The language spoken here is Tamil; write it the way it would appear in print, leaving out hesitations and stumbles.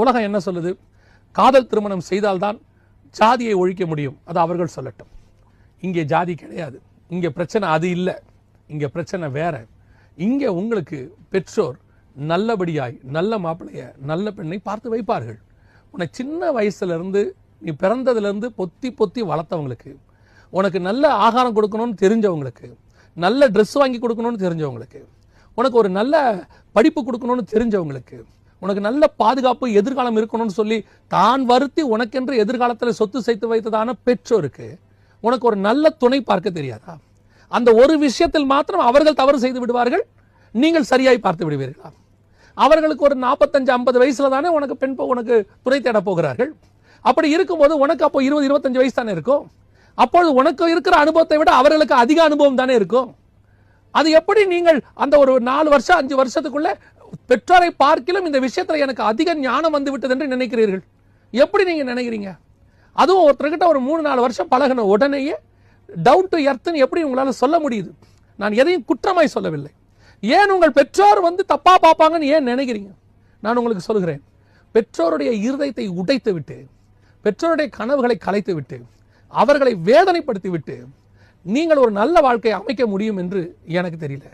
உலகம் என்ன சொல்லுது? காதல் திருமணம் செய்தால்தான் ஜாதியை ஒழிக்க முடியும். அது அவர்கள் சொல்லட்டும். இங்கே ஜாதி கிடையாது. இங்கே பிரச்சனை அது இல்லை. இங்கே பிரச்சனை வேற. இங்கே உங்களுக்கு பெற்றோர் நல்லபடியாய் நல்ல மாப்பிள்ளைய நல்ல பெண்ணை பார்த்து வைப்பார்கள். உன்னை சின்ன வயசுலேருந்து நீ பிறந்ததுலேருந்து பொத்தி பொத்தி வளர்த்தவங்களுக்கு, உனக்கு நல்ல ஆகாரம் கொடுக்கணும்னு தெரிஞ்சவங்களுக்கு, நல்ல ட்ரெஸ் வாங்கி கொடுக்கணும்னு தெரிஞ்சவங்களுக்கு, உனக்கு ஒரு நல்ல படிப்பு கொடுக்கணும்னு தெரிஞ்சவங்களுக்கு, உனக்கு நல்ல பாதுகாப்பு எதிர்காலம் இருக்கணும்னு சொல்லி தான் வருத்தி உனக்கென்று எதிர்காலத்தில் சொத்து சேர்த்து வைத்ததான பெற்றோருக்கு உனக்கு ஒரு நல்ல துணை பார்க்க தெரியாதா? அந்த ஒரு விஷயத்தில் மாத்திரம் அவர்கள் தவறு செய்து விடுவார்கள், நீங்கள் சரியாய் பார்த்து விடுவீர்களா? அவர்களுக்கு ஒரு 45-50 வயசுல தானே உனக்கு உனக்கு துணை தேட போகிறார்கள். அப்படி இருக்கும்போது உனக்கு அப்போ 20-25 வயசு தானே இருக்கும். அப்பொழுது உனக்கு இருக்கிற அனுபவத்தை விட அவர்களுக்கு அதிக அனுபவம் தானே இருக்கும். அது எப்படி நீங்கள் அந்த ஒரு 4 வருஷம் 5 வருஷத்துக்குள்ள பெற்றோரை பார்க்கிலும் இந்த விஷயத்துல எனக்கு அதிக ஞானம் வந்து விட்டது என்று நினைக்கிறீர்கள்? எப்படி நீங்க நினைக்கிறீங்க? அதுவும் ஒருத்தர்கிட்ட ஒரு 3-4 வருஷம் பழகின உடனேயே டவுன் டு எர்த்னு எப்படி உங்களால சொல்ல முடியுது? நான் எதையும் குற்றமாய் சொல்லவில்லை. ஏன் உங்கள் பெற்றோர் தப்பா பார்ப்பாங்கன்னு ஏன் நினைக்கிறீங்க? நான் உங்களுக்கு சொல்கிறேன், பெற்றோருடைய இருதயத்தை உடைத்து விட்டு, பெற்றோருடைய கனவுகளை கலைத்து விட்டு, அவர்களை வேதனைப்படுத்தி விட்டு நீங்கள் ஒரு நல்ல வாழ்க்கையை அமைக்க முடியும் என்று எனக்கு தெரியல.